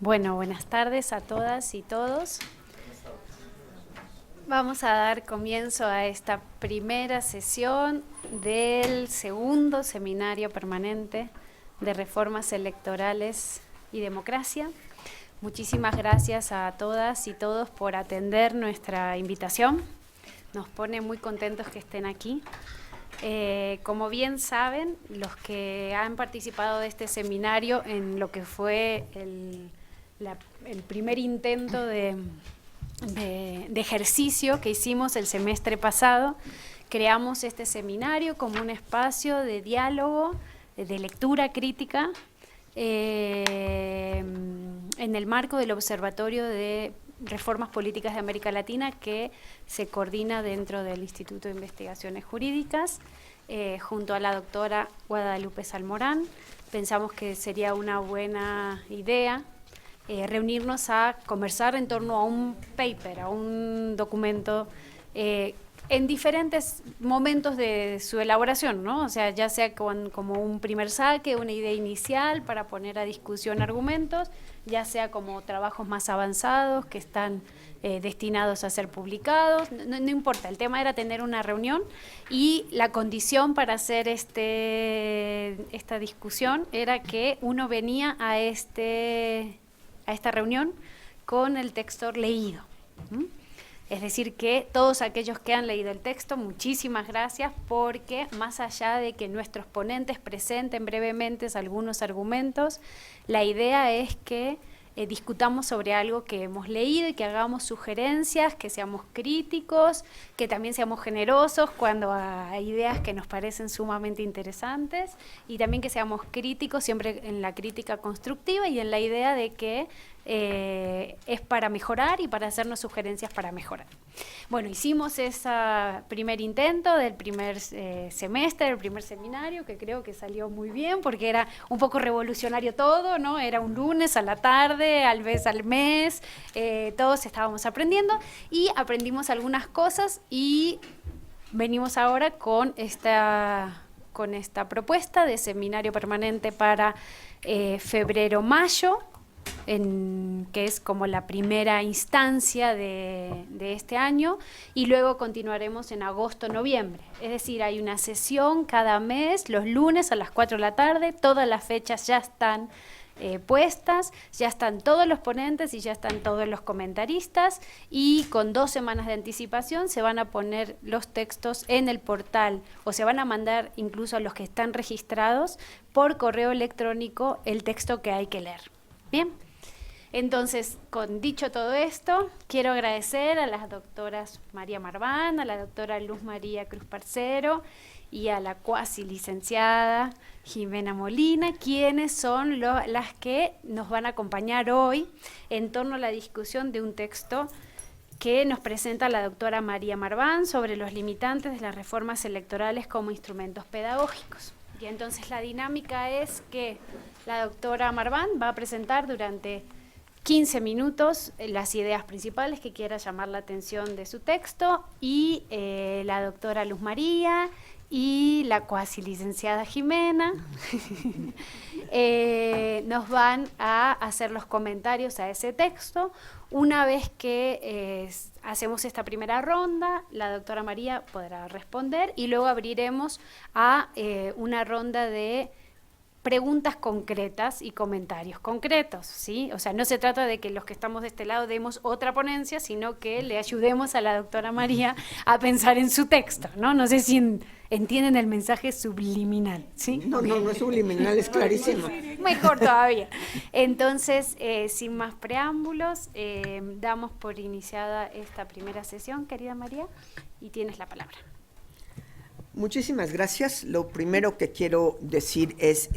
Bueno, buenas tardes a todas y todos. Vamos a dar comienzo a esta primera sesión del segundo seminario permanente de reformas electorales y democracia. Muchísimas gracias a todas y todos por atender nuestra invitación. Nos pone muy contentos que estén aquí. Como bien saben, los que han participado de este seminario en lo que fue el primer intento de ejercicio que hicimos el semestre pasado, creamos este seminario como un espacio de diálogo, de lectura crítica, en el marco del Observatorio de Reformas Políticas de América Latina, que se coordina dentro del Instituto de Investigaciones Jurídicas, junto a la doctora Guadalupe Salmorán. Pensamos que sería una buena idea reunirnos a conversar en torno a un paper, a un documento en diferentes momentos de su elaboración, ¿no? O sea, ya sea como un primer saque, una idea inicial para poner a discusión argumentos, ya sea como trabajos más avanzados que están destinados a ser publicados, no importa, el tema era tener una reunión y la condición para hacer esta discusión era que uno venía a esta reunión con el texto leído. Es decir, que todos aquellos que han leído el texto, muchísimas gracias, porque más allá de que nuestros ponentes presenten brevemente algunos argumentos, la idea es que discutamos sobre algo que hemos leído y que hagamos sugerencias, que seamos críticos, que también seamos generosos cuando hay ideas que nos parecen sumamente interesantes y también que seamos críticos siempre en la crítica constructiva y en la idea de que es para mejorar y para hacernos sugerencias para mejorar. Bueno, hicimos ese primer intento del primer semestre, del primer seminario, que creo que salió muy bien porque era un poco revolucionario todo, ¿no? Era un lunes a la tarde, al mes, todos estábamos aprendiendo y aprendimos algunas cosas y venimos ahora con esta propuesta de seminario permanente para febrero-mayo, que es como la primera instancia de este año, y luego continuaremos en agosto-noviembre. Es decir, hay una sesión cada mes, los lunes a las 4 de la tarde, todas las fechas ya están puestas, ya están todos los ponentes y ya están todos los comentaristas, y con 2 semanas de anticipación se van a poner los textos en el portal, o se van a mandar incluso a los que están registrados por correo electrónico el texto que hay que leer. Bien, entonces, dicho todo esto, quiero agradecer a las doctoras María Marván, a la doctora Luz María Cruz Parcero y a la cuasi licenciada Jimena Molina, quienes son las que nos van a acompañar hoy en torno a la discusión de un texto que nos presenta la doctora María Marván sobre los limitantes de las reformas electorales como instrumentos pedagógicos. Y entonces la dinámica es que la doctora Marván va a presentar durante 15 minutos las ideas principales que quiera llamar la atención de su texto, y la doctora Luz María y la cuasi licenciada Jimena nos van a hacer los comentarios a ese texto. Una vez que hacemos esta primera ronda, la doctora María podrá responder y luego abriremos a una ronda de preguntas concretas y comentarios concretos, ¿sí? O sea, no se trata de que los que estamos de este lado demos otra ponencia, sino que le ayudemos a la doctora María a pensar en su texto, ¿no? No sé si entienden el mensaje subliminal, ¿sí? No es subliminal, es clarísimo. Mejor todavía. Entonces, sin más preámbulos, damos por iniciada esta primera sesión, querida María, y tienes la palabra. Muchísimas gracias. Lo primero que quiero decir es,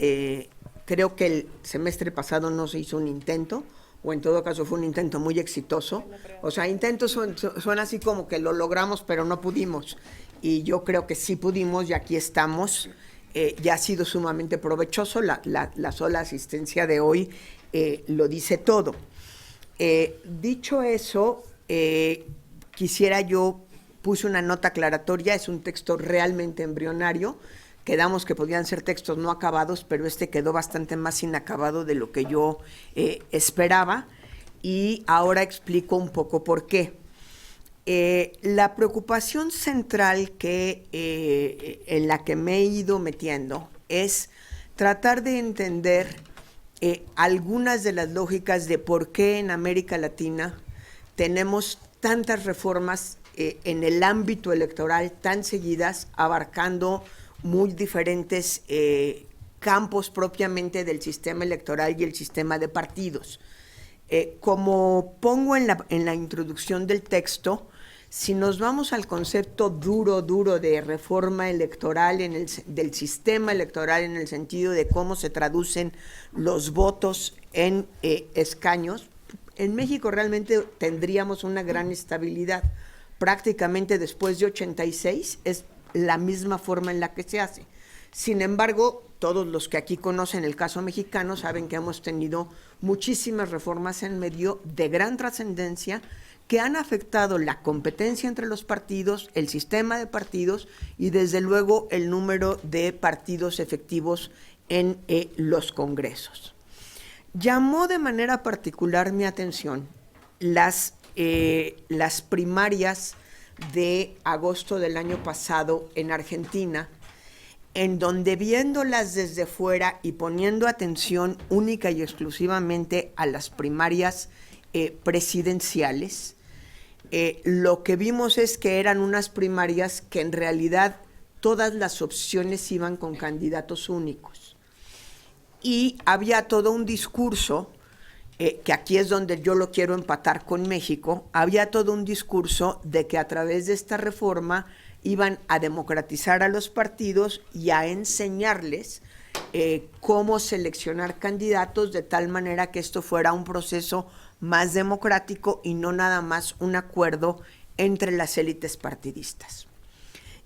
creo que el semestre pasado no se hizo un intento, o en todo caso fue un intento muy exitoso. O sea, intentos suena así como que lo logramos, pero no pudimos. Y yo creo que sí pudimos y aquí estamos. Ya ha sido sumamente provechoso. La sola asistencia de hoy lo dice todo. Dicho eso, puse una nota aclaratoria, es un texto realmente embrionario, quedamos que podían ser textos no acabados, pero este quedó bastante más inacabado de lo que yo esperaba, y ahora explico un poco por qué. La preocupación central en la que me he ido metiendo es tratar de entender algunas de las lógicas de por qué en América Latina tenemos tantas reformas en el ámbito electoral tan seguidas, abarcando muy diferentes campos propiamente del sistema electoral y el sistema de partidos. Como pongo en la introducción del texto, si nos vamos al concepto duro de reforma electoral del sistema electoral en el sentido de cómo se traducen los votos en escaños, en México realmente tendríamos una gran estabilidad. Prácticamente después de 86 es la misma forma en la que se hace. Sin embargo, todos los que aquí conocen el caso mexicano saben que hemos tenido muchísimas reformas en medio de gran trascendencia que han afectado la competencia entre los partidos, el sistema de partidos y desde luego el número de partidos efectivos en los congresos. Llamó de manera particular mi atención las primarias de agosto del año pasado en Argentina, en donde viéndolas desde fuera y poniendo atención única y exclusivamente a las primarias presidenciales, lo que vimos es que eran unas primarias que en realidad todas las opciones iban con candidatos únicos. Y había todo un discurso, que aquí es donde yo lo quiero empatar con México, había todo un discurso de que a través de esta reforma iban a democratizar a los partidos y a enseñarles cómo seleccionar candidatos de tal manera que esto fuera un proceso más democrático y no nada más un acuerdo entre las élites partidistas.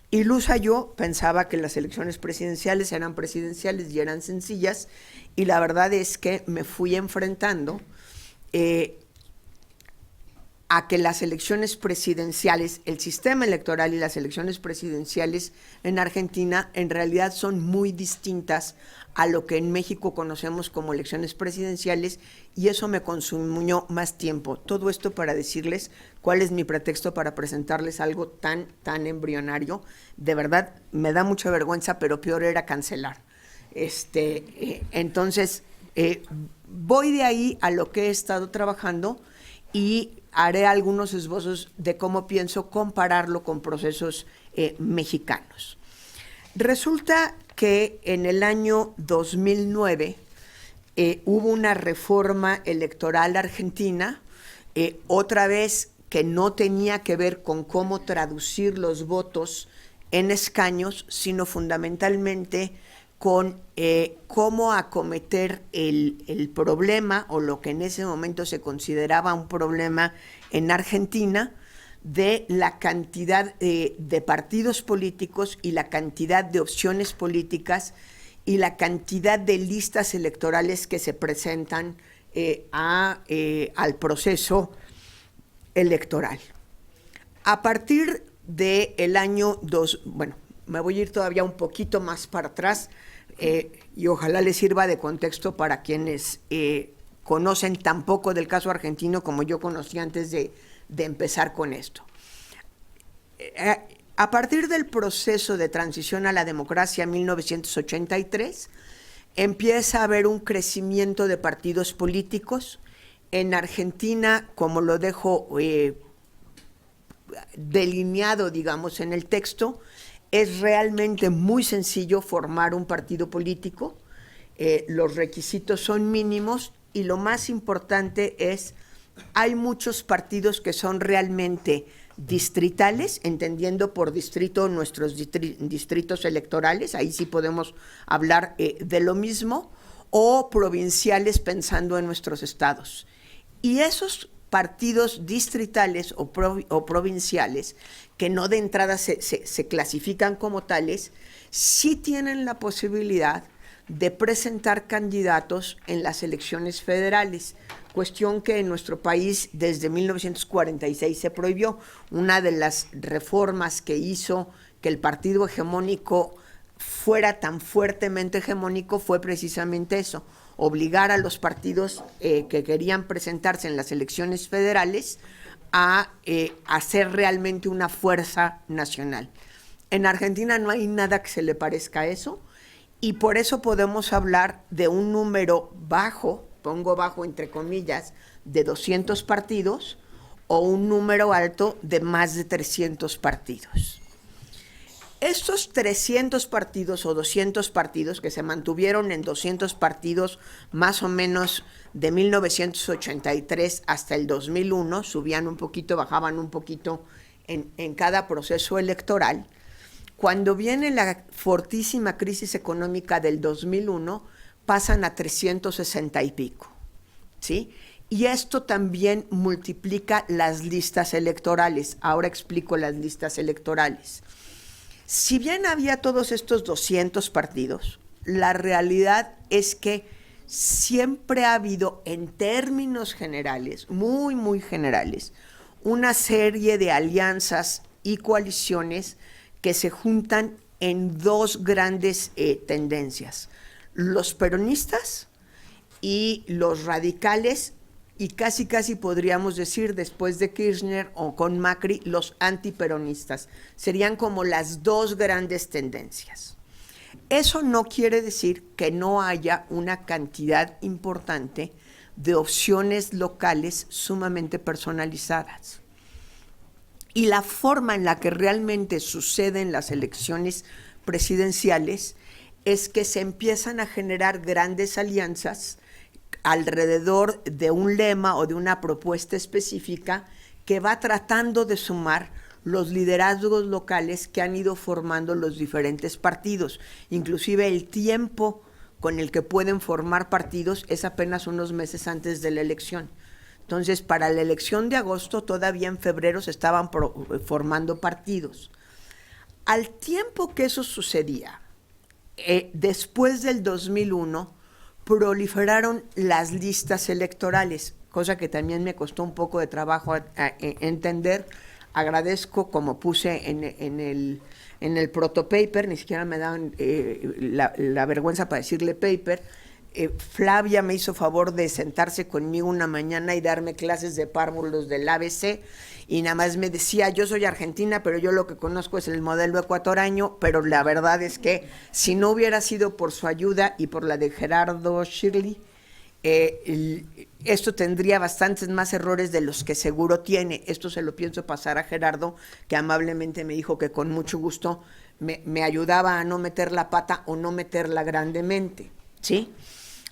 Ilusa yo pensaba que las elecciones presidenciales eran presidenciales y eran sencillas, y la verdad es que me fui enfrentando a que las elecciones presidenciales, el sistema electoral y las elecciones presidenciales en Argentina en realidad son muy distintas a lo que en México conocemos como elecciones presidenciales, y eso me consumió más tiempo. Todo esto para decirles cuál es mi pretexto para presentarles algo tan embrionario. De verdad, me da mucha vergüenza, pero peor era cancelar. Entonces, voy de ahí a lo que he estado trabajando y haré algunos esbozos de cómo pienso compararlo con procesos mexicanos. Resulta que en el año 2009 hubo una reforma electoral argentina, otra vez que no tenía que ver con cómo traducir los votos en escaños, sino fundamentalmente con cómo acometer el problema, o lo que en ese momento se consideraba un problema en Argentina, de la cantidad de partidos políticos y la cantidad de opciones políticas y la cantidad de listas electorales que se presentan al proceso electoral. A partir del año me voy a ir todavía un poquito más para atrás, y ojalá les sirva de contexto para quienes conocen tan poco del caso argentino como yo conocí antes de empezar con esto. A partir del proceso de transición a la democracia en 1983, empieza a haber un crecimiento de partidos políticos. En Argentina, como lo dejo delineado, digamos, en el texto, es realmente muy sencillo formar un partido político. Los requisitos son mínimos y lo más importante es, hay muchos partidos que son realmente distritales, entendiendo por distrito nuestros distritos electorales, ahí sí podemos hablar de lo mismo, o provinciales pensando en nuestros estados. Y esos partidos distritales o provinciales, que no de entrada se clasifican como tales, sí tienen la posibilidad de presentar candidatos en las elecciones federales, cuestión que en nuestro país desde 1946 se prohibió. Una de las reformas que hizo que el partido hegemónico fuera tan fuertemente hegemónico fue precisamente eso, obligar a los partidos que querían presentarse en las elecciones federales a hacer realmente una fuerza nacional. En Argentina no hay nada que se le parezca a eso, y por eso podemos hablar de un número bajo, pongo bajo entre comillas, de 200 partidos, o un número alto de más de 300 partidos. Estos 300 partidos o 200 partidos que se mantuvieron en 200 partidos más o menos de 1983 hasta el 2001, subían un poquito, bajaban un poquito en cada proceso electoral. Cuando viene la fortísima crisis económica del 2001, pasan a 360 y pico, ¿sí? Y esto también multiplica las listas electorales. Ahora explico las listas electorales. Si bien había todos estos 200 partidos, la realidad es que siempre ha habido, en términos generales, muy, muy generales, una serie de alianzas y coaliciones que se juntan en dos grandes tendencias: los peronistas y los radicales, y casi podríamos decir, después de Kirchner o con Macri, los antiperonistas. Serían como las dos grandes tendencias. Eso no quiere decir que no haya una cantidad importante de opciones locales sumamente personalizadas. Y la forma en la que realmente suceden las elecciones presidenciales es que se empiezan a generar grandes alianzas alrededor de un lema o de una propuesta específica que va tratando de sumar los liderazgos locales que han ido formando los diferentes partidos. Inclusive el tiempo con el que pueden formar partidos es apenas unos meses antes de la elección. Entonces, para la elección de agosto, todavía en febrero se estaban formando partidos. Al tiempo que eso sucedía, después del 2001, proliferaron las listas electorales, cosa que también me costó un poco de trabajo entender. Agradezco, como puse en el protopaper, ni siquiera me daban la vergüenza para decirle paper. Flavia me hizo favor de sentarse conmigo una mañana y darme clases de párvulos del ABC, y nada más me decía: yo soy argentina, pero yo lo que conozco es el modelo ecuatoriano. Pero la verdad es que si no hubiera sido por su ayuda y por la de Gerardo Shirley, esto tendría bastantes más errores de los que seguro tiene. Esto se lo pienso pasar a Gerardo, que amablemente me dijo que con mucho gusto me ayudaba a no meter la pata o no meterla grandemente, ¿sí?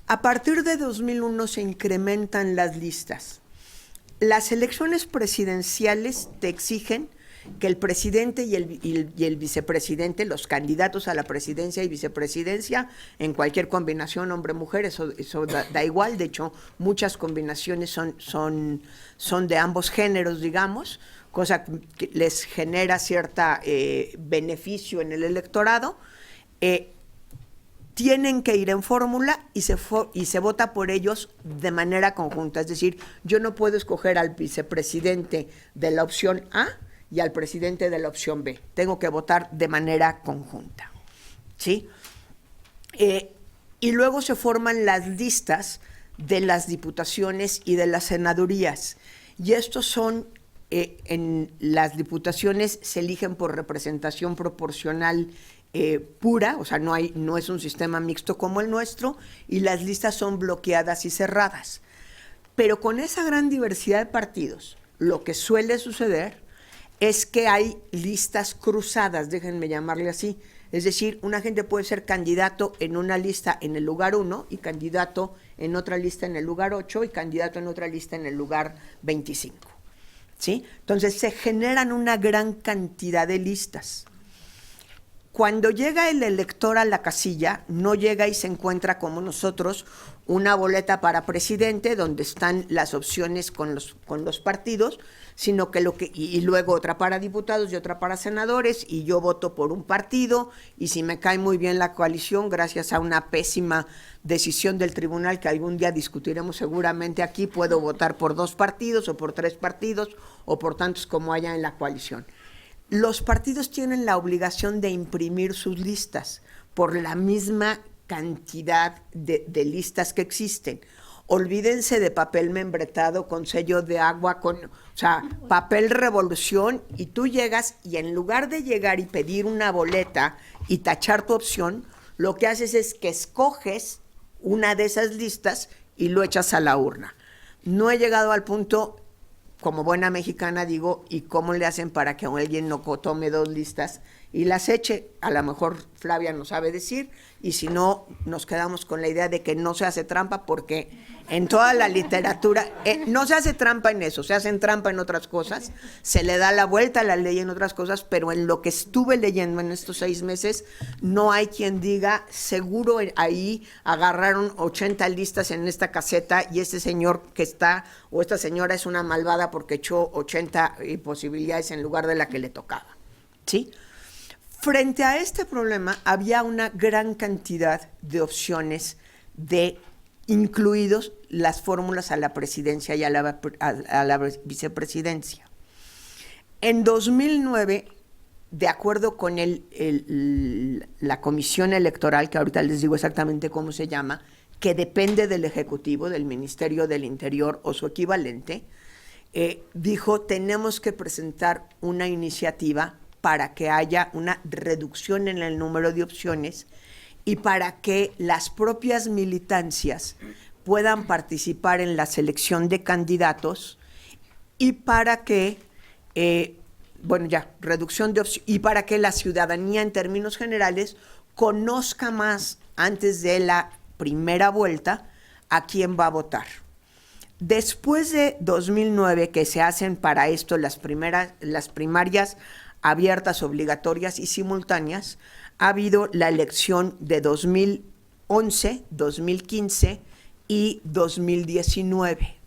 A partir de 2001 se incrementan las listas. Las elecciones presidenciales te exigen que el presidente y el vicepresidente, los candidatos a la presidencia y vicepresidencia, en cualquier combinación hombre-mujer, eso da igual. De hecho, muchas combinaciones son de ambos géneros, digamos, cosa que les genera cierta beneficio en el electorado. Tienen que ir en fórmula y se vota por ellos de manera conjunta. Es decir, yo no puedo escoger al vicepresidente de la opción A y al presidente de la opción B. Tengo que votar de manera conjunta, ¿sí? Y luego se forman las listas de las diputaciones y de las senadurías. Y estos son, en las diputaciones se eligen por representación proporcional pura, o sea, no es un sistema mixto como el nuestro, y las listas son bloqueadas y cerradas. Pero con esa gran diversidad de partidos, lo que suele suceder es que hay listas cruzadas, déjenme llamarle así. Es decir, una gente puede ser candidato en una lista en el lugar 1 y candidato en otra lista en el lugar 8 y candidato en otra lista en el lugar 25, ¿sí? Entonces se generan una gran cantidad de listas. Cuando llega el elector a la casilla, no llega y se encuentra como nosotros una boleta para presidente donde están las opciones con los partidos, sino que y luego otra para diputados y otra para senadores, y yo voto por un partido, y si me cae muy bien la coalición, gracias a una pésima decisión del tribunal que algún día discutiremos seguramente aquí, puedo votar por 2 partidos o por 3 partidos o por tantos como haya en la coalición. Los partidos tienen la obligación de imprimir sus listas por la misma cantidad de listas que existen. Olvídense de papel membretado con sello de agua, o sea, papel revolución, y tú llegas y en lugar de llegar y pedir una boleta y tachar tu opción, lo que haces es que escoges una de esas listas y lo echas a la urna. No he llegado al punto, como buena mexicana digo, ¿y cómo le hacen para que alguien no tome 2 listas y las eche? A lo mejor Flavia nos sabe decir, y si no, nos quedamos con la idea de que no se hace trampa, porque en toda la literatura no se hace trampa en eso, se hacen trampa en otras cosas, se le da la vuelta a la ley en otras cosas, pero en lo que estuve leyendo en estos 6 meses, no hay quien diga, seguro ahí agarraron 80 listas en esta caseta y este señor que está, o esta señora es una malvada porque echó 80 posibilidades en lugar de la que le tocaba, ¿sí? Frente a este problema había una gran cantidad de opciones incluidos las fórmulas a la presidencia y a la vicepresidencia. En 2009, de acuerdo con la comisión electoral, que ahorita les digo exactamente cómo se llama, que depende del Ejecutivo, del Ministerio del Interior o su equivalente, dijo, tenemos que presentar una iniciativa para que haya una reducción en el número de opciones y para que las propias militancias puedan participar en la selección de candidatos y para que, reducción de opciones, y para que la ciudadanía en términos generales conozca más antes de la primera vuelta a quién va a votar. Después de 2009, que se hacen para esto las primarias abiertas, obligatorias y simultáneas, ha habido la elección de 2011, 2015 y 2019.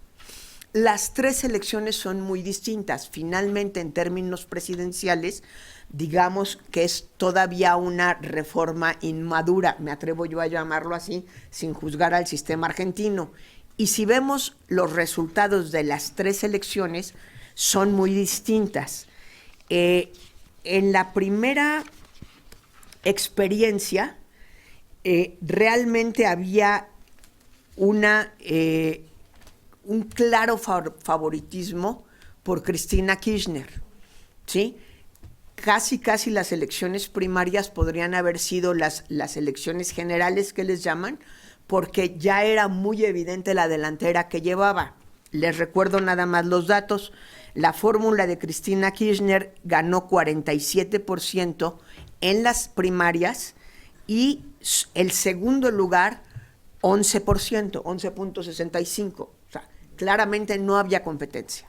Las 3 elecciones son muy distintas. Finalmente, en términos presidenciales, digamos que es todavía una reforma inmadura, me atrevo yo a llamarlo así, sin juzgar al sistema argentino. Y si vemos los resultados de las 3 elecciones, son muy distintas. En la primera experiencia, realmente había un claro favoritismo por Cristina Kirchner, ¿sí? Casi las elecciones primarias podrían haber sido las elecciones generales que les llaman, porque ya era muy evidente la delantera que llevaba. Les recuerdo nada más los datos. La fórmula de Cristina Kirchner ganó 47% en las primarias y el segundo lugar 11%, 11.65%. O sea, claramente no había competencia.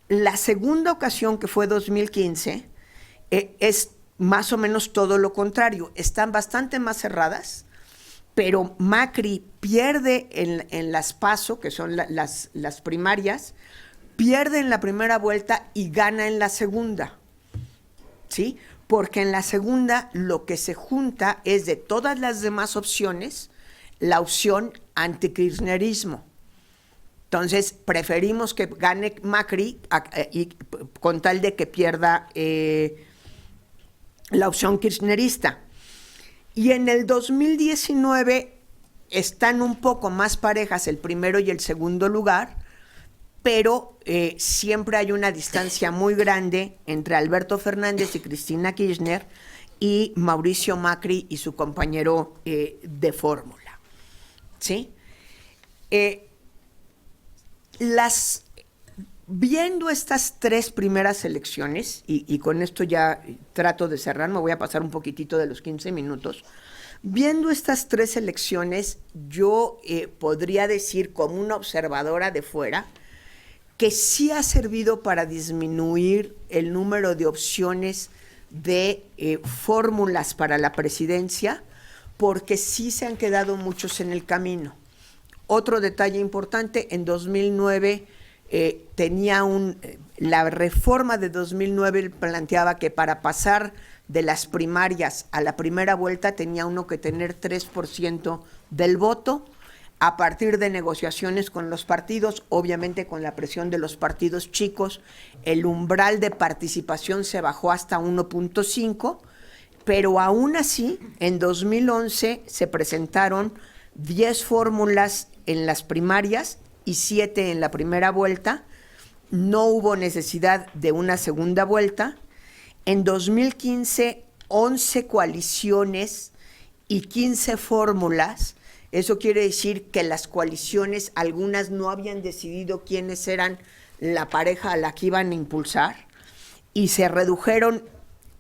La segunda ocasión, que fue 2015, es más o menos todo lo contrario. Están bastante más cerradas, pero Macri pierde en las PASO, que son las primarias, pierde en la primera vuelta y gana en la segunda, ¿sí? Porque en la segunda lo que se junta es de todas las demás opciones, la opción antikirchnerismo. Entonces, preferimos que gane Macri con tal de que pierda la opción kirchnerista. Y en el 2019 están un poco más parejas el primero y el segundo lugar, pero siempre hay una distancia muy grande entre Alberto Fernández y Cristina Kirchner y Mauricio Macri y su compañero de fórmula, ¿sí? Viendo estas 3 primeras elecciones, y con esto ya trato de cerrar, me voy a pasar un poquitito de los 15 minutos, viendo estas 3 elecciones, yo podría decir como una observadora de fuera que sí ha servido para disminuir el número de opciones de fórmulas para la presidencia, porque sí se han quedado muchos en el camino. Otro detalle importante, en 2009 la reforma de 2009 planteaba que para pasar de las primarias a la primera vuelta tenía uno que tener 3% del voto. A partir de negociaciones con los partidos, obviamente con la presión de los partidos chicos, el umbral de participación se bajó hasta 1.5, pero aún así, en 2011 se presentaron 10 fórmulas en las primarias y 7 en la primera vuelta. No hubo necesidad de una segunda vuelta. En 2015, 11 coaliciones y 15 fórmulas. Eso quiere decir que las coaliciones, algunas no habían decidido quiénes eran la pareja a la que iban a impulsar, y se redujeron,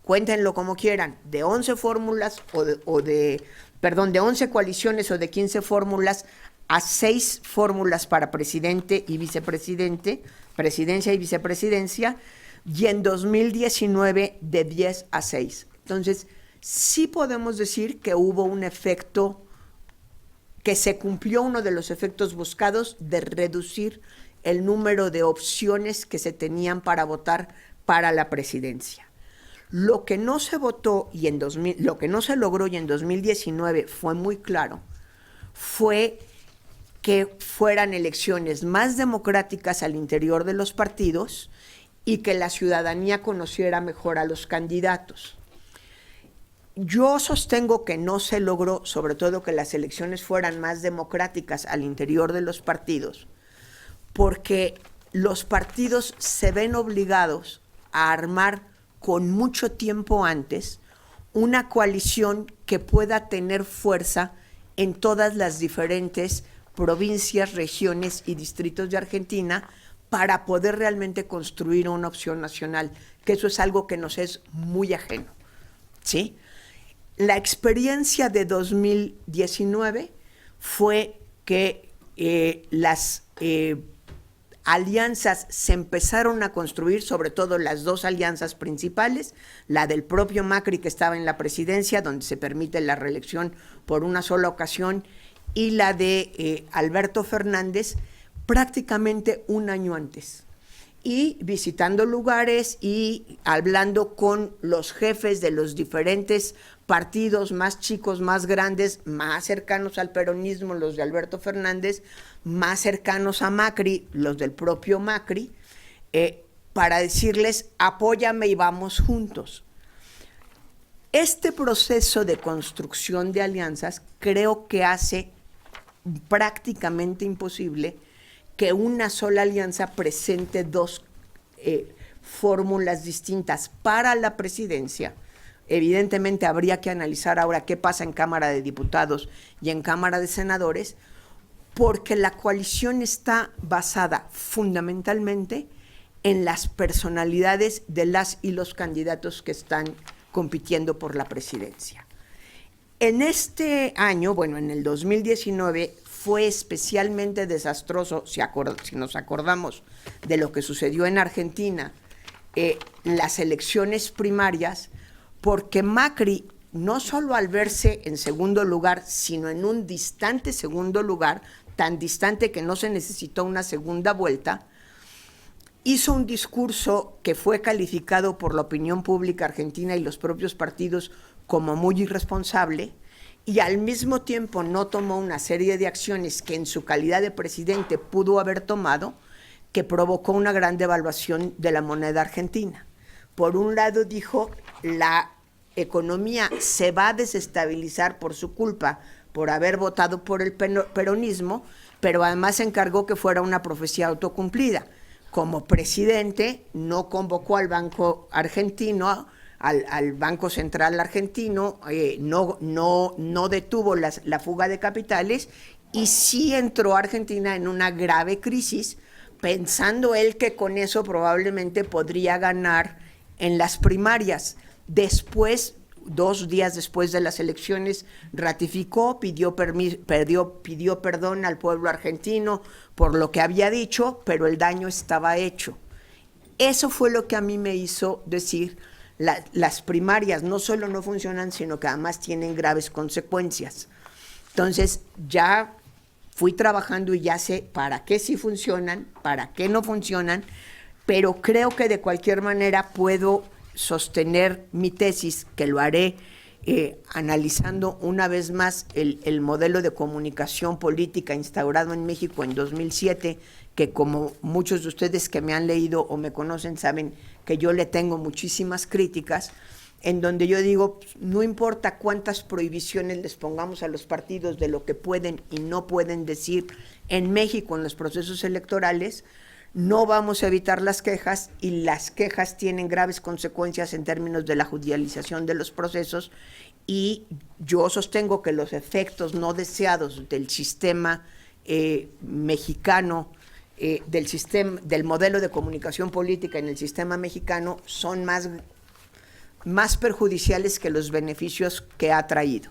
cuéntenlo como quieran, de 11 fórmulas de 11 coaliciones o de 15 fórmulas a 6 fórmulas para presidente y vicepresidente, presidencia y vicepresidencia, y en 2019 de 10 a 6. Entonces, sí podemos decir que hubo un efecto, que se cumplió uno de los efectos buscados de reducir el número de opciones que se tenían para votar para la presidencia. Lo que no se votó lo que no se logró y en 2019 fue muy claro, fue que fueran elecciones más democráticas al interior de los partidos y que la ciudadanía conociera mejor a los candidatos. Yo sostengo que no se logró, sobre todo que las elecciones fueran más democráticas al interior de los partidos, porque los partidos se ven obligados a armar con mucho tiempo antes una coalición que pueda tener fuerza en todas las diferentes provincias, regiones y distritos de Argentina para poder realmente construir una opción nacional, que eso es algo que nos es muy ajeno, ¿sí? La experiencia de 2019 fue que las alianzas se empezaron a construir, sobre todo las dos alianzas principales, la del propio Macri, que estaba en la presidencia, donde se permite la reelección por una sola ocasión, y la de Alberto Fernández, prácticamente un año antes, y visitando lugares y hablando con los jefes de los diferentes partidos más chicos, más grandes, más cercanos al peronismo, los de Alberto Fernández, más cercanos a Macri, los del propio Macri, para decirles, apóyame y vamos juntos. Este proceso de construcción de alianzas creo que hace prácticamente imposible que una sola alianza presente dos fórmulas distintas para la presidencia. Evidentemente habría que analizar ahora qué pasa en Cámara de Diputados y en Cámara de Senadores, porque la coalición está basada fundamentalmente en las personalidades de las y los candidatos que están compitiendo por la presidencia. En este año, en el 2019, fue especialmente desastroso, si nos acordamos de lo que sucedió en Argentina, las elecciones primarias, porque Macri, no solo al verse en segundo lugar, sino en un distante segundo lugar, tan distante que no se necesitó una segunda vuelta, hizo un discurso que fue calificado por la opinión pública argentina y los propios partidos como muy irresponsable, y al mismo tiempo no tomó una serie de acciones que en su calidad de presidente pudo haber tomado, que provocó una gran devaluación de la moneda argentina. Por un lado dijo, la economía se va a desestabilizar por su culpa, por haber votado por el peronismo, pero además se encargó que fuera una profecía autocumplida. Como presidente no convocó al Banco Argentino, al Banco Central Argentino, no detuvo la fuga de capitales, y sí entró Argentina en una grave crisis, pensando él que con eso probablemente podría ganar en las primarias. Después, 2 días después de las elecciones, ratificó, pidió perdón al pueblo argentino por lo que había dicho, pero el daño estaba hecho. Eso fue lo que a mí me hizo decir, las primarias no solo no funcionan, sino que además tienen graves consecuencias. Entonces, ya fui trabajando y ya sé para qué sí funcionan, para qué no funcionan, pero creo que de cualquier manera puedo sostener mi tesis, que lo haré analizando una vez más el modelo de comunicación política instaurado en México en 2007, que como muchos de ustedes que me han leído o me conocen saben que yo le tengo muchísimas críticas, en donde yo digo, no importa cuántas prohibiciones les pongamos a los partidos de lo que pueden y no pueden decir en México en los procesos electorales, no vamos a evitar las quejas, y las quejas tienen graves consecuencias en términos de la judicialización de los procesos, y yo sostengo que los efectos no deseados del sistema mexicano, del modelo de comunicación política en el sistema mexicano, son más perjudiciales que los beneficios que ha traído.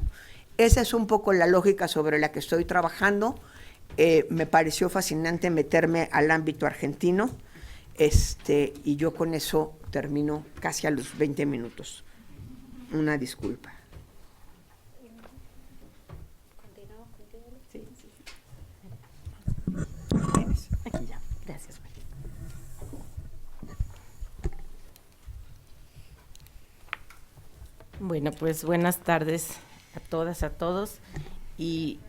Esa es un poco la lógica sobre la que estoy trabajando. Me pareció fascinante meterme al ámbito argentino, y yo con eso termino casi a los 20 minutos. Una disculpa. Sí. Aquí ya, gracias. Bueno, pues buenas tardes a todas, a todos, y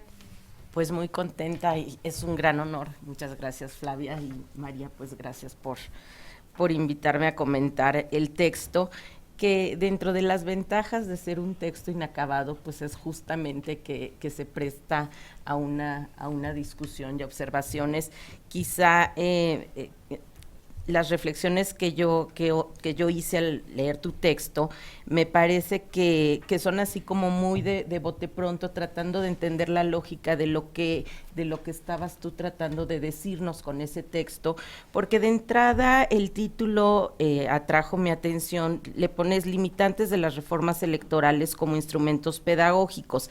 pues muy contenta, y es un gran honor. Muchas gracias, Flavia, y María, pues gracias por invitarme a comentar el texto, que dentro de las ventajas de ser un texto inacabado, pues es justamente que se presta a una discusión y observaciones. Quizá las reflexiones que yo hice al leer tu texto, me parece que son así como muy de bote pronto, tratando de entender la lógica de lo que estabas tú tratando de decirnos con ese texto, porque de entrada el título atrajo mi atención. Le pones limitantes de las reformas electorales como instrumentos pedagógicos.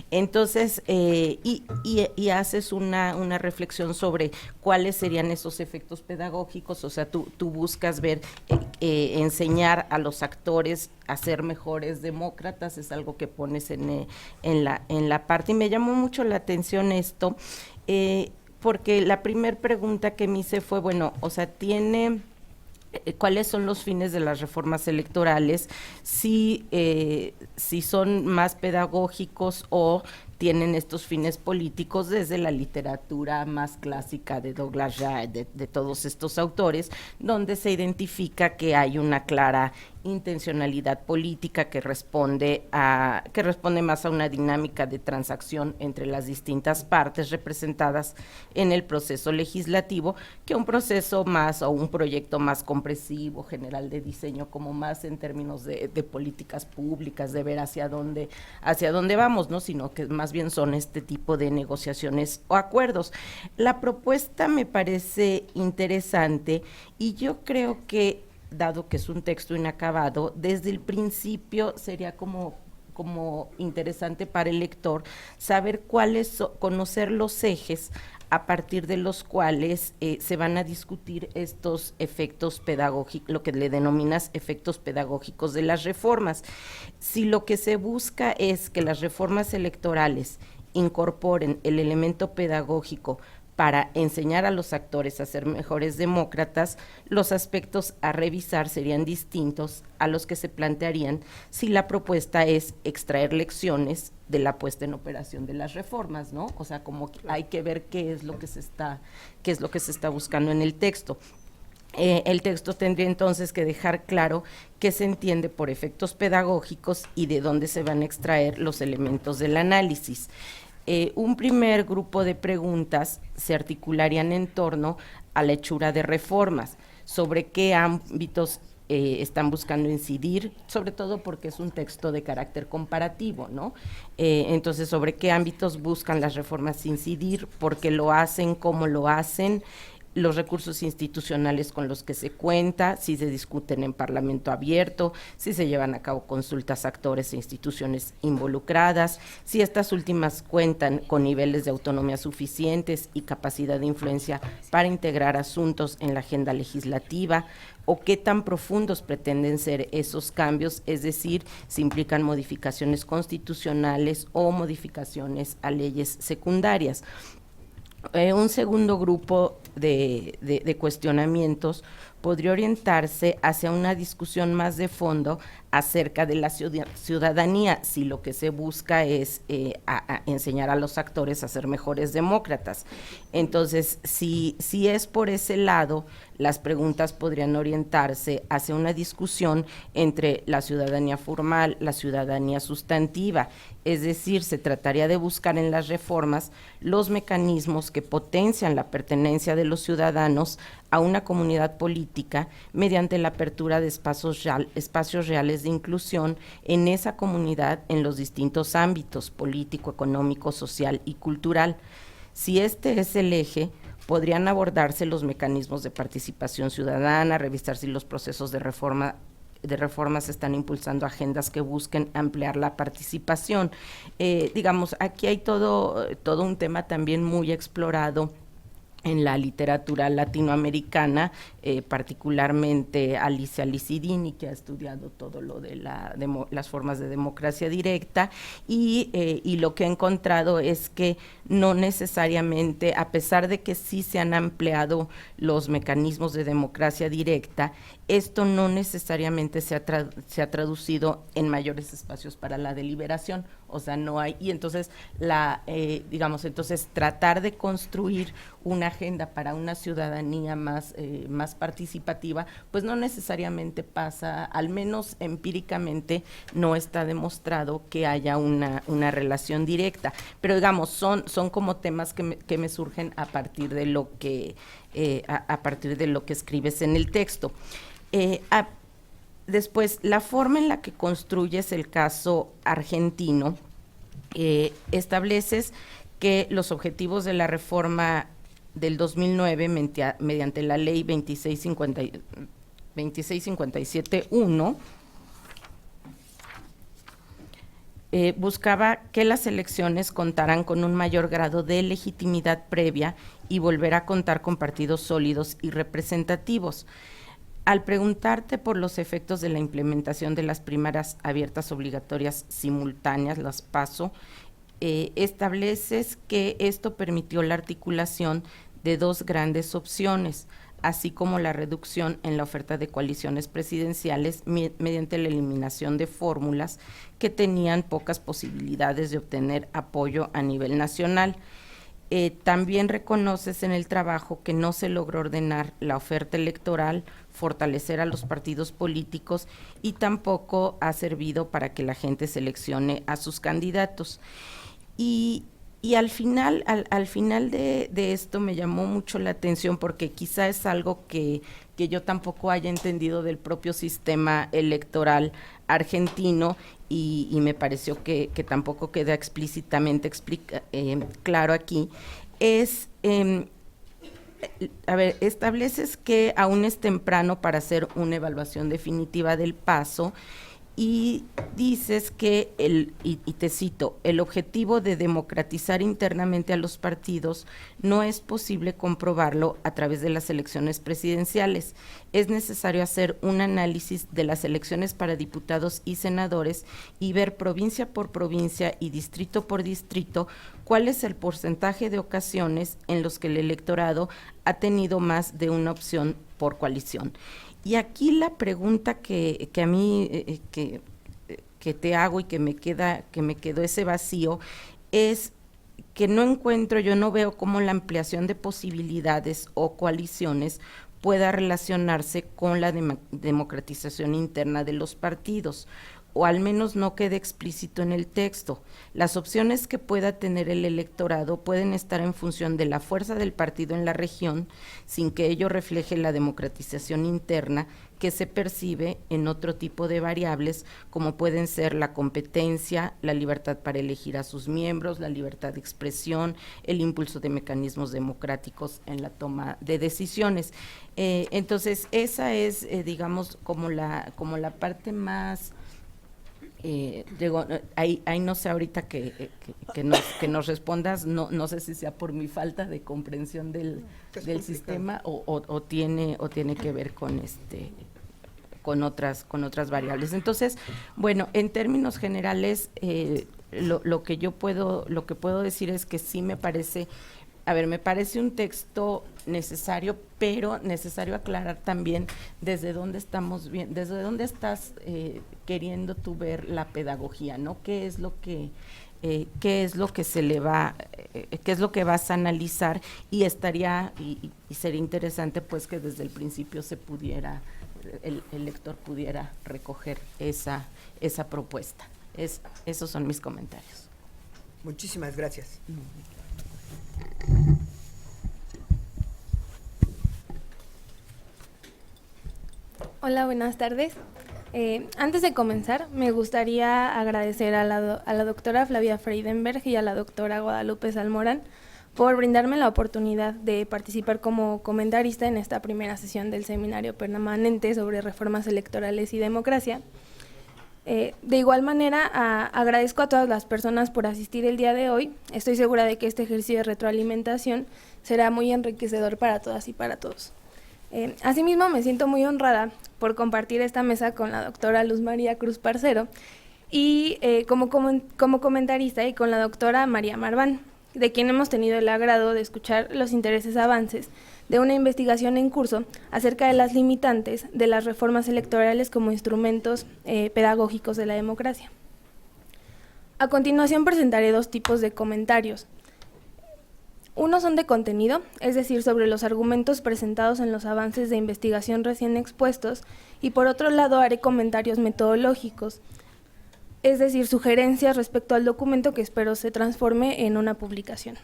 Entonces, y haces una reflexión sobre cuáles serían esos efectos pedagógicos. O sea, tú buscas ver, enseñar a los actores a ser mejores demócratas, es algo que pones en la parte, y me llamó mucho la atención esto, porque la primera pregunta que me hice fue, bueno, o sea, ¿cuáles son los fines de las reformas electorales? Si son más pedagógicos o tienen estos fines políticos, desde la literatura más clásica de Douglas Ray, de todos estos autores, donde se identifica que hay una clara intencionalidad política que responde más a una dinámica de transacción entre las distintas partes representadas en el proceso legislativo, que un proceso más o un proyecto más compresivo, general de diseño, como más en términos de políticas públicas, de ver hacia dónde vamos, ¿no? Sino que más bien son este tipo de negociaciones o acuerdos. La propuesta me parece interesante, y yo creo que, dado que es un texto inacabado, desde el principio sería como interesante para el lector saber conocer los ejes a partir de los cuales se van a discutir estos efectos pedagógicos, lo que le denominas efectos pedagógicos de las reformas. Si lo que se busca es que las reformas electorales incorporen el elemento pedagógico para enseñar a los actores a ser mejores demócratas, los aspectos a revisar serían distintos a los que se plantearían si la propuesta es extraer lecciones de la puesta en operación de las reformas, ¿no? O sea, como hay que ver qué es lo que se está buscando en el texto. El texto tendría entonces que dejar claro qué se entiende por efectos pedagógicos y de dónde se van a extraer los elementos del análisis. Un primer grupo de preguntas se articularían en torno a la hechura de reformas, sobre qué ámbitos están buscando incidir, sobre todo porque es un texto de carácter comparativo, ¿no? Entonces, sobre qué ámbitos buscan las reformas incidir, por qué lo hacen, cómo lo hacen, los recursos institucionales con los que se cuenta, si se discuten en parlamento abierto, si se llevan a cabo consultas a actores e instituciones involucradas, si estas últimas cuentan con niveles de autonomía suficientes y capacidad de influencia para integrar asuntos en la agenda legislativa, o qué tan profundos pretenden ser esos cambios, es decir, si implican modificaciones constitucionales o modificaciones a leyes secundarias. Un segundo grupo de cuestionamientos podría orientarse hacia una discusión más de fondo acerca de la ciudadanía, si lo que se busca es a enseñar a los actores a ser mejores demócratas. Entonces, si es por ese lado, las preguntas podrían orientarse hacia una discusión entre la ciudadanía formal, la ciudadanía sustantiva, es decir, se trataría de buscar en las reformas los mecanismos que potencian la pertenencia de los ciudadanos a una comunidad política mediante la apertura de espacios reales de inclusión en esa comunidad en los distintos ámbitos político, económico, social y cultural. Si este es el eje, podrían abordarse los mecanismos de participación ciudadana, revisar si los procesos de reformas están impulsando agendas que busquen ampliar la participación. Digamos, aquí hay todo un tema también muy explorado en la literatura latinoamericana, particularmente Alicia Licidini, que ha estudiado todo lo de las formas de democracia directa, y lo que ha encontrado es que no necesariamente, a pesar de que sí se han ampliado los mecanismos de democracia directa, esto no necesariamente se ha traducido en mayores espacios para la deliberación, o sea, no hay, y entonces entonces tratar de construir una agenda para una ciudadanía más participativa, pues no necesariamente pasa, al menos empíricamente no está demostrado que haya una relación directa, pero digamos, son como temas que me surgen a partir de lo que escribes en el texto. Después, la forma en la que construyes el caso argentino, estableces que los objetivos de la reforma del 2009 mediante la ley 2657.1 buscaba que las elecciones contaran con un mayor grado de legitimidad previa y volver a contar con partidos sólidos y representativos. Al preguntarte por los efectos de la implementación de las primarias abiertas obligatorias simultáneas, las PASO, estableces que esto permitió la articulación de dos grandes opciones, así como la reducción en la oferta de coaliciones presidenciales mediante la eliminación de fórmulas que tenían pocas posibilidades de obtener apoyo a nivel nacional. También reconoces en el trabajo que no se logró ordenar la oferta electoral, fortalecer a los partidos políticos y tampoco ha servido para que la gente seleccione a sus candidatos. Y al final de esto me llamó mucho la atención porque quizá es algo que yo tampoco haya entendido del propio sistema electoral argentino y me pareció que tampoco queda explícitamente claro aquí, es, estableces que aún es temprano para hacer una evaluación definitiva del paso y dices que, y te cito, el objetivo de democratizar internamente a los partidos no es posible comprobarlo a través de las elecciones presidenciales. Es necesario hacer un análisis de las elecciones para diputados y senadores y ver provincia por provincia y distrito por distrito cuál es el porcentaje de ocasiones en los que el electorado ha tenido más de una opción por coalición. Y aquí la pregunta que a mí que te hago y que me quedó ese vacío es que yo no veo cómo la ampliación de posibilidades o coaliciones pueda relacionarse con la democratización interna de los partidos. o al menos no quede explícito en el texto. Las opciones que pueda tener el electorado pueden estar en función de la fuerza del partido en la región, sin que ello refleje la democratización interna que se percibe en otro tipo de variables, como pueden ser la competencia, la libertad para elegir a sus miembros, la libertad de expresión, el impulso de mecanismos democráticos en la toma de decisiones. Entonces, esa es, digamos, como la parte más… ahí no sé ahorita que nos respondas, no sé si sea por mi falta de comprensión del sistema o tiene que ver con otras variables. Entonces, bueno, en términos generales, lo que puedo decir es que sí me parece un texto necesario, pero necesario aclarar también desde dónde estamos bien, desde dónde estás queriendo tú ver la pedagogía, ¿no? ¿Qué es lo que se le va, qué es lo que vas a analizar? Y sería interesante pues que desde el principio se pudiera, el lector pudiera recoger esa propuesta. Esos son mis comentarios. Muchísimas gracias. Hola, buenas tardes. Antes de comenzar, me gustaría agradecer a la doctora Flavia Freidenberg y a la doctora Guadalupe Salmorán por brindarme la oportunidad de participar como comentarista en esta primera sesión del seminario permanente sobre reformas electorales y democracia. De igual manera, agradezco a todas las personas por asistir el día de hoy. Estoy segura de que este ejercicio de retroalimentación será muy enriquecedor para todas y para todos. Asimismo, me siento muy honrada por compartir esta mesa con la doctora Luz María Cruz Parcero y como comentarista y con la doctora María Marván, de quien hemos tenido el agrado de escuchar los intereses avances de una investigación en curso acerca de las limitantes de las reformas electorales como instrumentos pedagógicos de la democracia. A continuación presentaré dos tipos de comentarios. Unos son de contenido, es decir, sobre los argumentos presentados en los avances de investigación recién expuestos, y por otro lado haré comentarios metodológicos, es decir, sugerencias respecto al documento que espero se transforme en una publicación.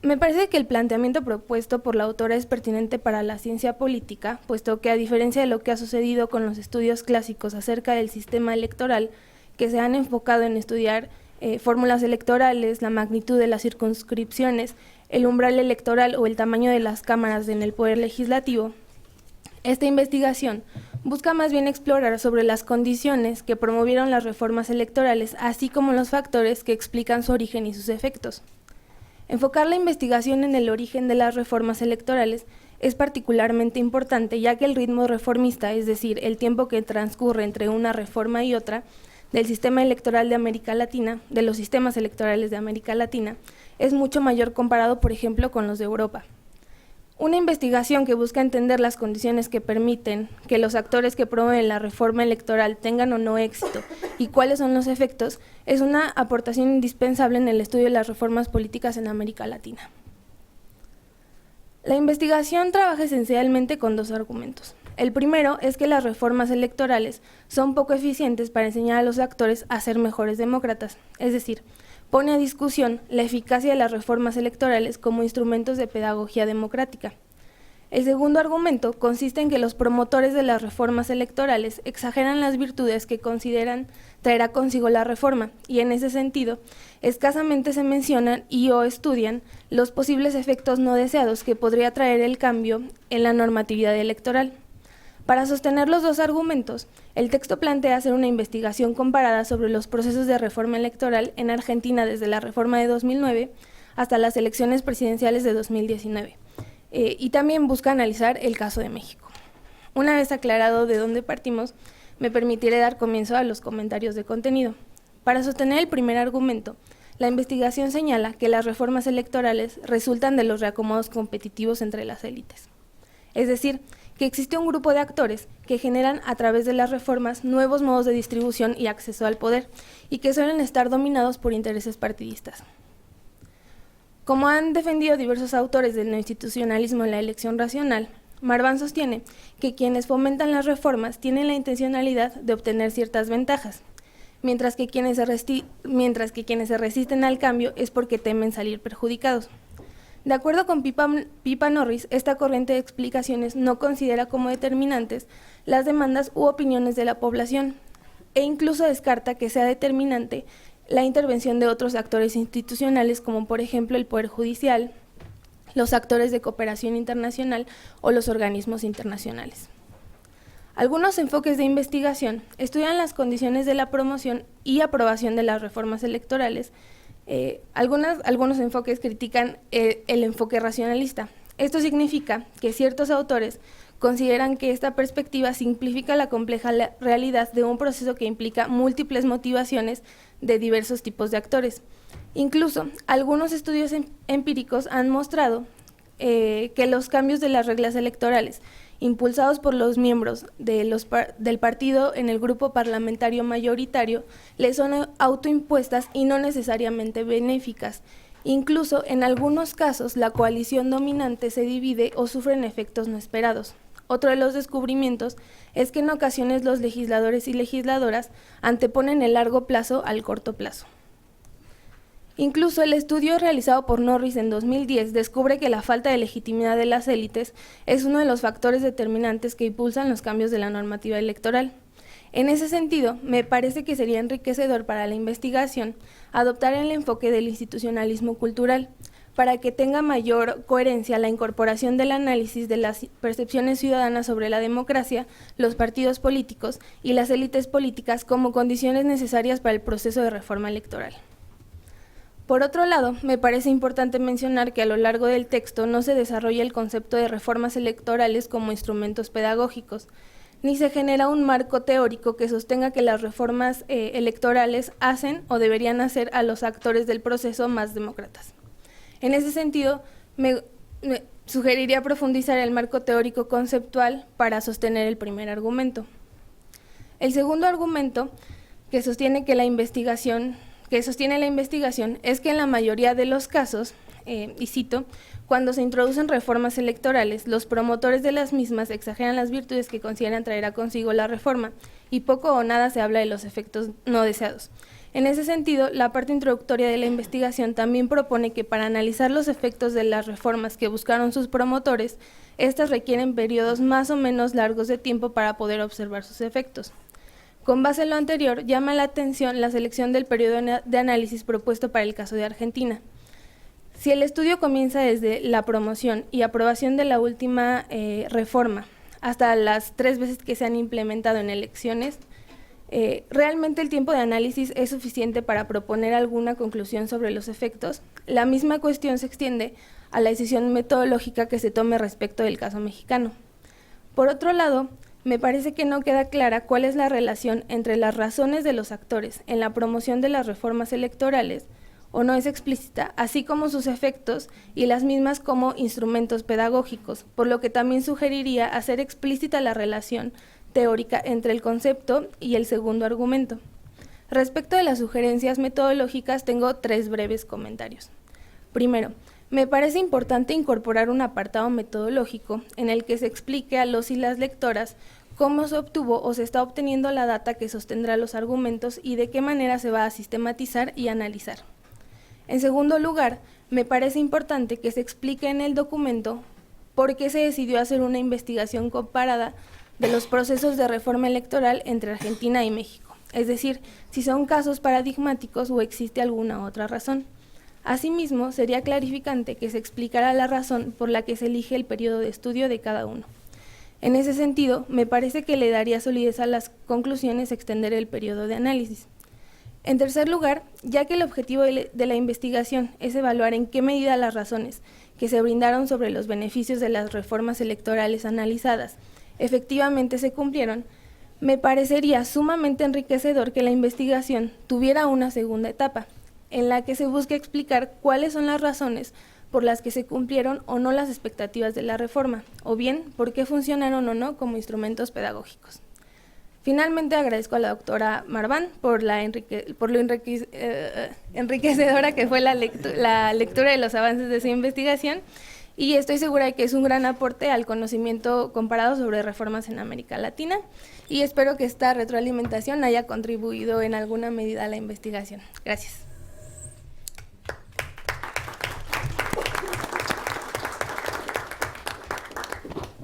Me parece que el planteamiento propuesto por la autora es pertinente para la ciencia política, puesto que a diferencia de lo que ha sucedido con los estudios clásicos acerca del sistema electoral, que se han enfocado en estudiar fórmulas electorales, la magnitud de las circunscripciones, el umbral electoral o el tamaño de las cámaras en el poder legislativo, esta investigación busca más bien explorar sobre las condiciones que promovieron las reformas electorales, así como los factores que explican su origen y sus efectos. Enfocar la investigación en el origen de las reformas electorales es particularmente importante, ya que el ritmo reformista, es decir, el tiempo que transcurre entre una reforma y otra, del sistema electoral de América Latina, de los sistemas electorales de América Latina, es mucho mayor comparado, por ejemplo, con los de Europa. Una investigación que busca entender las condiciones que permiten que los actores que promueven la reforma electoral tengan o no éxito y cuáles son los efectos es una aportación indispensable en el estudio de las reformas políticas en América Latina. La investigación trabaja esencialmente con dos argumentos. El primero es que las reformas electorales son poco eficientes para enseñar a los actores a ser mejores demócratas, es decir, pone a discusión la eficacia de las reformas electorales como instrumentos de pedagogía democrática. El segundo argumento consiste en que los promotores de las reformas electorales exageran las virtudes que consideran traerá consigo la reforma, y en ese sentido, escasamente se mencionan o estudian los posibles efectos no deseados que podría traer el cambio en la normatividad electoral. Para sostener los dos argumentos, el texto plantea hacer una investigación comparada sobre los procesos de reforma electoral en Argentina desde la reforma de 2009 hasta las elecciones presidenciales de 2019, y también busca analizar el caso de México. Una vez aclarado de dónde partimos, me permitiré dar comienzo a los comentarios de contenido. Para sostener el primer argumento, la investigación señala que las reformas electorales resultan de los reacomodos competitivos entre las élites. Es decir, que existe un grupo de actores que generan a través de las reformas nuevos modos de distribución y acceso al poder, y que suelen estar dominados por intereses partidistas. Como han defendido diversos autores del neoinstitucionalismo en la elección racional, Marván sostiene que quienes fomentan las reformas tienen la intencionalidad de obtener ciertas ventajas, mientras que quienes se resisten al cambio es porque temen salir perjudicados. De acuerdo con Pipa Norris, esta corriente de explicaciones no considera como determinantes las demandas u opiniones de la población, e incluso descarta que sea determinante la intervención de otros actores institucionales, como por ejemplo el Poder Judicial, los actores de cooperación internacional o los organismos internacionales. Algunos enfoques de investigación estudian las condiciones de la promoción y aprobación de las reformas electorales. Algunos enfoques critican el enfoque racionalista. Esto significa que ciertos autores consideran que esta perspectiva simplifica la compleja realidad de un proceso que implica múltiples motivaciones de diversos tipos de actores. Incluso, algunos estudios empíricos han mostrado que los cambios de las reglas electorales, impulsados por los miembros del partido en el grupo parlamentario mayoritario, les son autoimpuestas y no necesariamente benéficas. Incluso, en algunos casos, la coalición dominante se divide o sufren efectos no esperados. Otro de los descubrimientos es que en ocasiones los legisladores y legisladoras anteponen el largo plazo al corto plazo. Incluso el estudio realizado por Norris en 2010 descubre que la falta de legitimidad de las élites es uno de los factores determinantes que impulsan los cambios de la normativa electoral. En ese sentido, me parece que sería enriquecedor para la investigación adoptar el enfoque del institucionalismo cultural, para que tenga mayor coherencia la incorporación del análisis de las percepciones ciudadanas sobre la democracia, los partidos políticos y las élites políticas como condiciones necesarias para el proceso de reforma electoral. Por otro lado, me parece importante mencionar que a lo largo del texto no se desarrolla el concepto de reformas electorales como instrumentos pedagógicos, ni se genera un marco teórico que sostenga que las reformas electorales hacen o deberían hacer a los actores del proceso más demócratas. En ese sentido, me sugeriría profundizar el marco teórico conceptual para sostener el primer argumento. El segundo argumento que sostiene la investigación es que en la mayoría de los casos, y cito, cuando se introducen reformas electorales, los promotores de las mismas exageran las virtudes que consideran traerá consigo la reforma y poco o nada se habla de los efectos no deseados. En ese sentido, la parte introductoria de la investigación también propone que para analizar los efectos de las reformas que buscaron sus promotores, estas requieren periodos más o menos largos de tiempo para poder observar sus efectos. Con base en lo anterior, llama la atención la selección del periodo de análisis propuesto para el caso de Argentina. Si el estudio comienza desde la promoción y aprobación de la última reforma hasta las 3 veces que se han implementado en elecciones, ¿realmente el tiempo de análisis es suficiente para proponer alguna conclusión sobre los efectos? La misma cuestión se extiende a la decisión metodológica que se tome respecto del caso mexicano. Por otro lado, me parece que no queda clara cuál es la relación entre las razones de los actores en la promoción de las reformas electorales, o no es explícita, así como sus efectos y las mismas como instrumentos pedagógicos, por lo que también sugeriría hacer explícita la relación teórica entre el concepto y el segundo argumento. Respecto de las sugerencias metodológicas, tengo 3 breves comentarios. Primero, me parece importante incorporar un apartado metodológico en el que se explique a los y las lectoras cómo se obtuvo o se está obteniendo la data que sostendrá los argumentos y de qué manera se va a sistematizar y analizar. En segundo lugar, me parece importante que se explique en el documento por qué se decidió hacer una investigación comparada de los procesos de reforma electoral entre Argentina y México, es decir, si son casos paradigmáticos o existe alguna otra razón. Asimismo, sería clarificante que se explicara la razón por la que se elige el periodo de estudio de cada uno. En ese sentido, me parece que le daría solidez a las conclusiones extender el periodo de análisis. En tercer lugar, ya que el objetivo de la investigación es evaluar en qué medida las razones que se brindaron sobre los beneficios de las reformas electorales analizadas efectivamente se cumplieron, me parecería sumamente enriquecedor que la investigación tuviera una segunda etapa, en la que se busque explicar cuáles son las razones por las que se cumplieron o no las expectativas de la reforma, o bien por qué funcionaron o no como instrumentos pedagógicos. Finalmente, agradezco a la doctora Marván por lo enriquecedora que fue la lectura de los avances de su investigación y estoy segura de que es un gran aporte al conocimiento comparado sobre reformas en América Latina, y espero que esta retroalimentación haya contribuido en alguna medida a la investigación. Gracias.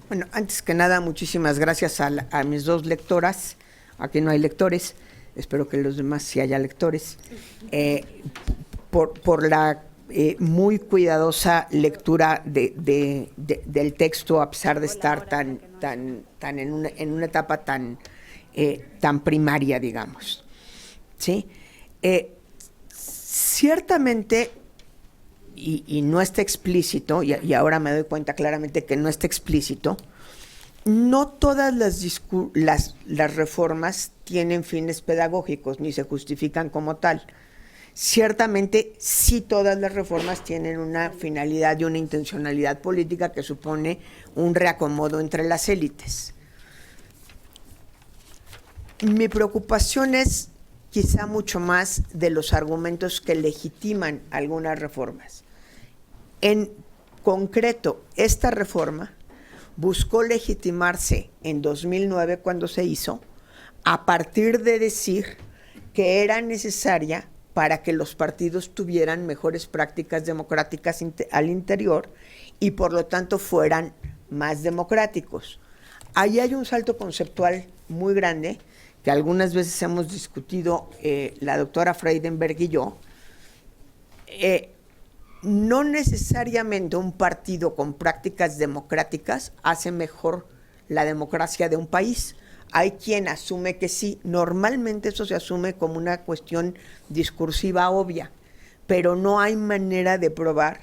Bueno, antes que nada, muchísimas gracias a mis dos lectoras. Aquí no hay lectores, espero que los demás sí haya lectores, por la muy cuidadosa lectura del texto, a pesar de estar tan en una etapa tan primaria, digamos. ¿Sí? Ciertamente, y no está explícito, y ahora me doy cuenta claramente que no está explícito, no todas las reformas tienen fines pedagógicos ni se justifican como tal. Ciertamente, sí, todas las reformas tienen una finalidad y una intencionalidad política que supone un reacomodo entre las élites. Mi preocupación es quizá mucho más de los argumentos que legitiman algunas reformas. En concreto, esta reforma buscó legitimarse en 2009 cuando se hizo, a partir de decir que era necesaria para que los partidos tuvieran mejores prácticas democráticas al interior y por lo tanto fueran más democráticos. Ahí hay un salto conceptual muy grande que algunas veces hemos discutido la doctora Freidenberg y yo. No necesariamente un partido con prácticas democráticas hace mejor la democracia de un país. Hay quien asume que sí, normalmente eso se asume como una cuestión discursiva obvia, pero no hay manera de probar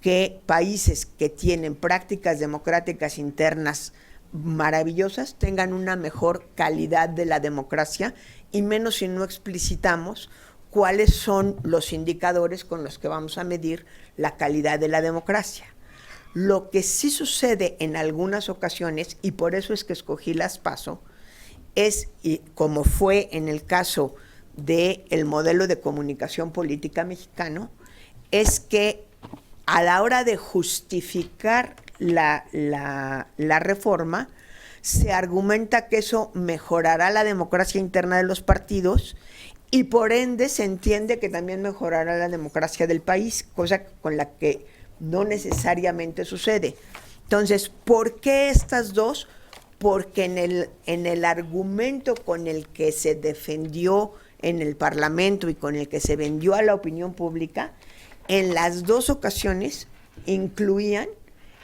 que países que tienen prácticas democráticas internas maravillosas tengan una mejor calidad de la democracia, y menos si no explicitamos cuáles son los indicadores con los que vamos a medir la calidad de la democracia. Lo que sí sucede en algunas ocasiones, y por eso es que escogí las PASO, es, y como fue en el caso del modelo de comunicación política mexicano, es que a la hora de justificar la reforma, se argumenta que eso mejorará la democracia interna de los partidos y por ende se entiende que también mejorará la democracia del país, cosa con la que no necesariamente sucede. Entonces, ¿por qué estas dos? Porque en el argumento con el que se defendió en el Parlamento y con el que se vendió a la opinión pública, en las dos ocasiones incluían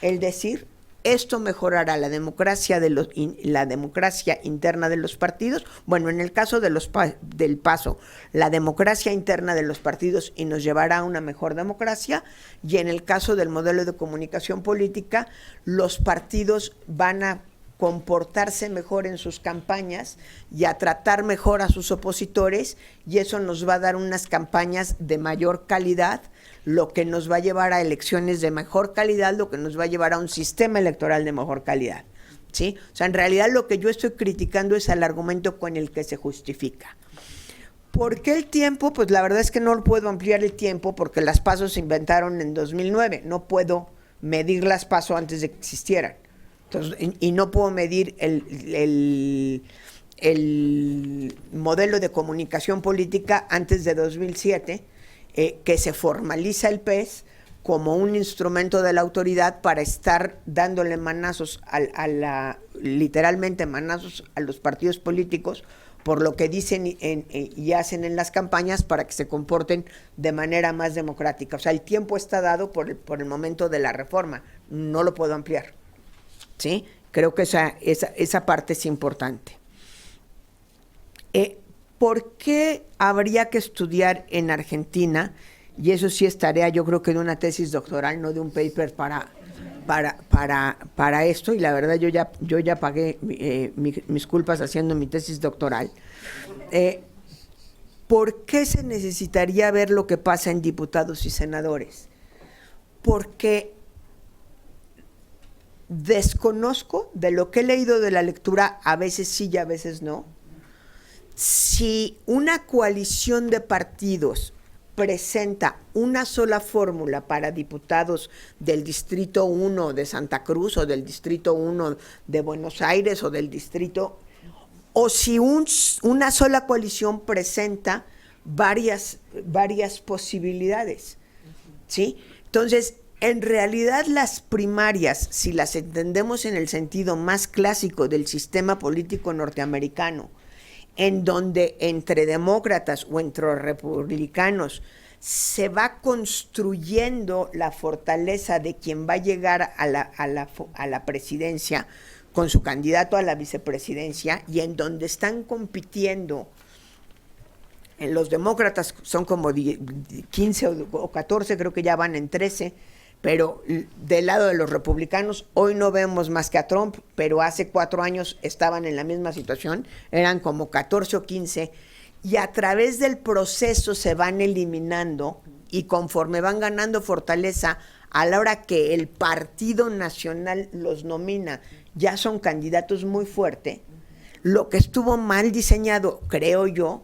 el decir: esto mejorará la democracia la democracia interna de los partidos. Bueno, en el caso de del PASO, la democracia interna de los partidos, y nos llevará a una mejor democracia. Y en el caso del modelo de comunicación política, los partidos van a comportarse mejor en sus campañas y a tratar mejor a sus opositores, y eso nos va a dar unas campañas de mayor calidad, lo que nos va a llevar a elecciones de mejor calidad, lo que nos va a llevar a un sistema electoral de mejor calidad, ¿sí? O sea, en realidad lo que yo estoy criticando es el argumento con el que se justifica. ¿Por qué el tiempo? Pues la verdad es que no puedo ampliar el tiempo porque las PASO se inventaron en 2009, no puedo medir las PASO antes de que existieran. Entonces, y no puedo medir el modelo de comunicación política antes de 2007, que se formaliza el PES como un instrumento de la autoridad para estar dándole manazos literalmente manazos a los partidos políticos por lo que dicen y hacen en las campañas para que se comporten de manera más democrática. O sea, el tiempo está dado por el momento de la reforma, no lo puedo ampliar. ¿Sí? Creo que esa parte es importante. ¿Por qué habría que estudiar en Argentina? Y eso sí es tarea, yo creo que de una tesis doctoral, no de un paper para esto, y la verdad yo ya pagué mis culpas haciendo mi tesis doctoral. ¿Por qué se necesitaría ver lo que pasa en diputados y senadores? Porque desconozco, de lo que he leído de la lectura, a veces sí y a veces no, si una coalición de partidos presenta una sola fórmula para diputados del Distrito 1 de Santa Cruz o del Distrito 1 de Buenos Aires o del Distrito, o si una sola coalición presenta varias posibilidades, ¿sí? Entonces, en realidad las primarias, si las entendemos en el sentido más clásico del sistema político norteamericano, en donde entre demócratas o entre republicanos se va construyendo la fortaleza de quien va a llegar a la presidencia con su candidato a la vicepresidencia, y en donde están compitiendo, en los demócratas son como 15 o 14, creo que ya van en 13, pero del lado de los republicanos hoy no vemos más que a Trump, pero hace 4 años estaban en la misma situación, eran como 14 o 15, y a través del proceso se van eliminando, y conforme van ganando fortaleza, a la hora que el Partido Nacional los nomina, ya son candidatos muy fuertes. Lo que estuvo mal diseñado, creo yo,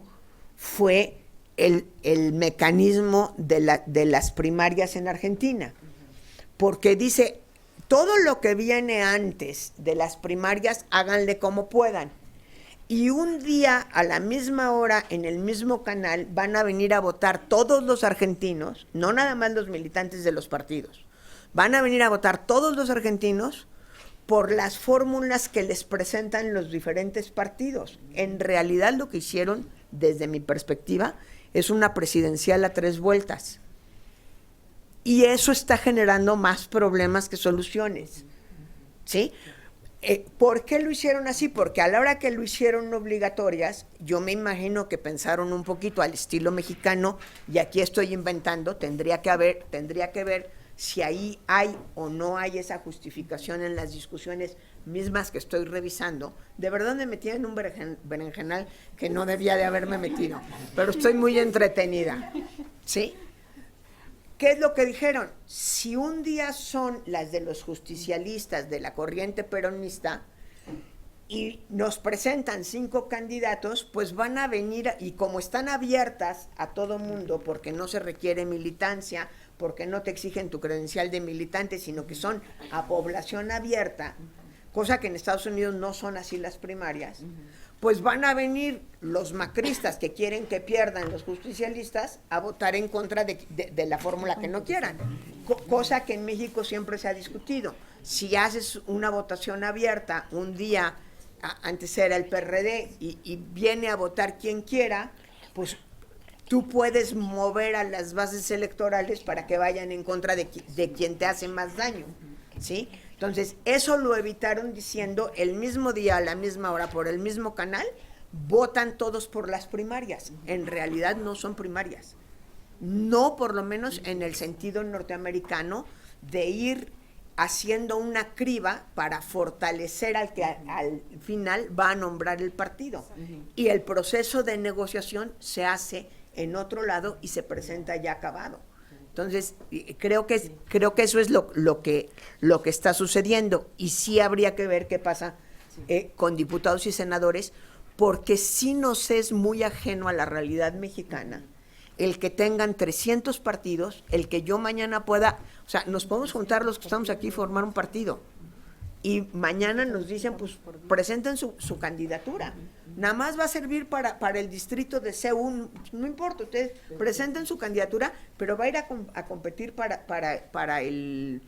fue el mecanismo de las primarias en Argentina, porque dice, todo lo que viene antes de las primarias, háganle como puedan. Y un día, a la misma hora, en el mismo canal, van a venir a votar todos los argentinos, no nada más los militantes de los partidos, van a venir a votar todos los argentinos por las fórmulas que les presentan los diferentes partidos. En realidad lo que hicieron, desde mi perspectiva, es una presidencial a 3 vueltas. Y eso está generando más problemas que soluciones, ¿sí? ¿Por qué lo hicieron así? Porque a la hora que lo hicieron obligatorias, yo me imagino que pensaron un poquito al estilo mexicano, y aquí estoy inventando, tendría que ver si ahí hay o no hay esa justificación en las discusiones mismas que estoy revisando. De verdad me metí en un berenjenal que no debía de haberme metido, pero estoy muy entretenida, ¿sí? ¿Qué es lo que dijeron? Si un día son las de los justicialistas de la corriente peronista y nos presentan 5 candidatos, pues van a venir, y como están abiertas a todo mundo, porque no se requiere militancia, porque no te exigen tu credencial de militante, sino que son a población abierta, cosa que en Estados Unidos no son así las primarias, pues van a venir los macristas que quieren que pierdan los justicialistas a votar en contra de la fórmula que no quieran, cosa que en México siempre se ha discutido. Si haces una votación abierta, un día antes era el PRD y viene a votar quien quiera, pues tú puedes mover a las bases electorales para que vayan en contra de quien te hace más daño, ¿sí? Entonces, eso lo evitaron diciendo, el mismo día, a la misma hora, por el mismo canal, votan todos por las primarias. En realidad no son primarias. No, por lo menos en el sentido norteamericano, de ir haciendo una criba para fortalecer al que al final va a nombrar el partido. Y el proceso de negociación se hace en otro lado y se presenta ya acabado. Entonces, creo que eso es lo que está sucediendo, y sí habría que ver qué pasa con diputados y senadores, porque sí nos es muy ajeno a la realidad mexicana el que tengan 300 partidos, el que yo mañana pueda, o sea, nos podemos juntar los que estamos aquí y formar un partido, y mañana nos dicen, pues presenten su candidatura. Nada más va a servir para el distrito de C1, no importa, ustedes presenten su candidatura, pero va a ir a competir para el,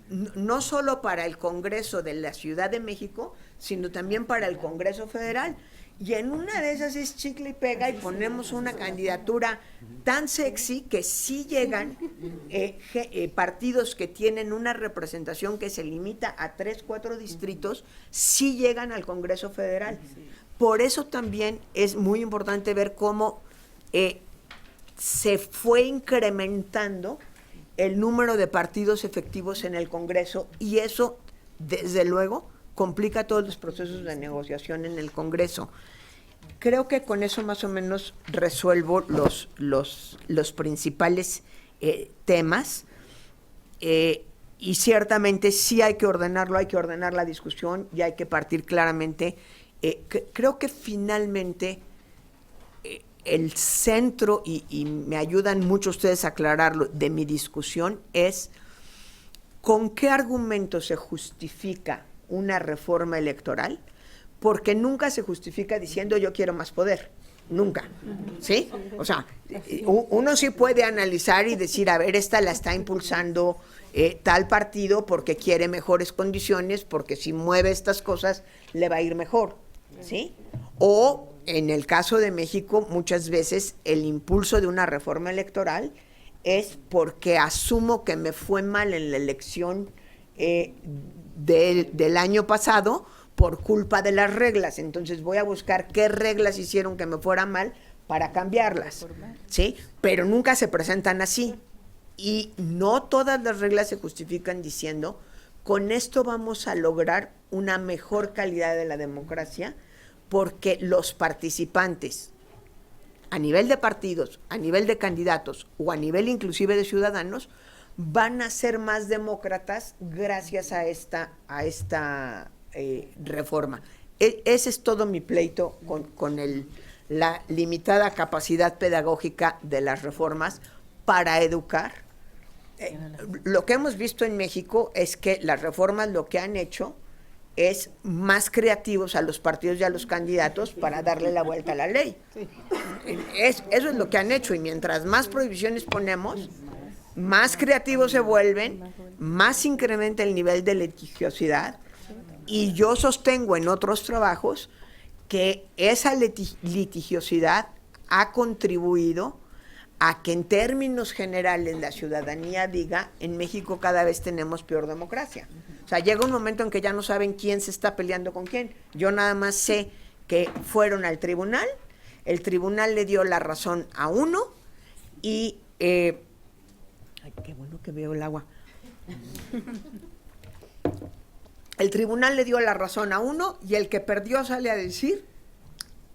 no solo para el Congreso de la Ciudad de México, sino también para el Congreso Federal. Y en una de esas es chicle y pega, y ponemos una candidatura tan sexy que sí llegan partidos que tienen una representación que se limita a 3, 4 distritos, sí llegan al Congreso Federal. Por eso también es muy importante ver cómo se fue incrementando el número de partidos efectivos en el Congreso, y eso, desde luego, complica todos los procesos de negociación en el Congreso. Creo que con eso más o menos resuelvo los principales temas, y ciertamente sí hay que ordenarlo, hay que ordenar la discusión y hay que partir claramente. Creo que finalmente el centro, y me ayudan mucho ustedes a aclararlo, de mi discusión es con qué argumento se justifica una reforma electoral, porque nunca se justifica diciendo yo quiero más poder, nunca, ¿sí? O sea, uno sí puede analizar y decir, a ver, esta la está impulsando tal partido porque quiere mejores condiciones, porque si mueve estas cosas le va a ir mejor, ¿sí? O en el caso de México, muchas veces el impulso de una reforma electoral es porque asumo que me fue mal en la elección del año pasado por culpa de las reglas. Entonces voy a buscar qué reglas hicieron que me fuera mal para cambiarlas, ¿sí? Pero nunca se presentan así. Y no todas las reglas se justifican diciendo, con esto vamos a lograr una mejor calidad de la democracia, porque los participantes, a nivel de partidos, a nivel de candidatos o a nivel inclusive de ciudadanos, van a ser más demócratas gracias a esta reforma. Ese es todo mi pleito con la limitada capacidad pedagógica de las reformas para educar. Lo que hemos visto en México es que las reformas lo que han hecho es más creativos a los partidos y a los candidatos para darle la vuelta a la ley. Eso es lo que han hecho, y mientras más prohibiciones ponemos, más creativos se vuelven, más incrementa el nivel de litigiosidad, y yo sostengo en otros trabajos que esa litigiosidad ha contribuido a que en términos generales la ciudadanía diga, en México cada vez tenemos peor democracia. O sea, llega un momento en que ya no saben quién se está peleando con quién. Yo nada más sé que fueron al tribunal, el tribunal le dio la razón a uno y... ay, qué bueno que veo el agua. El tribunal le dio la razón a uno y el que perdió sale a decir,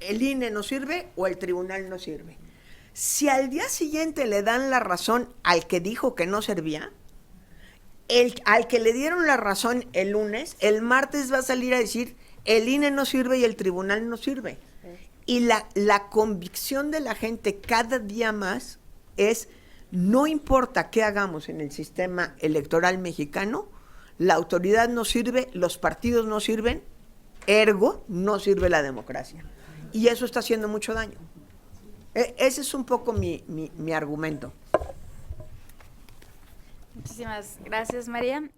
el INE no sirve o el tribunal no sirve. Si al día siguiente le dan la razón al que dijo que no servía, al que le dieron la razón el lunes, el martes va a salir a decir, el INE no sirve y el tribunal no sirve. Y la convicción de la gente cada día más es, no importa qué hagamos en el sistema electoral mexicano, la autoridad no sirve, los partidos no sirven, ergo no sirve la democracia. Y eso está haciendo mucho daño. Ese es un poco mi argumento. Muchísimas gracias, María.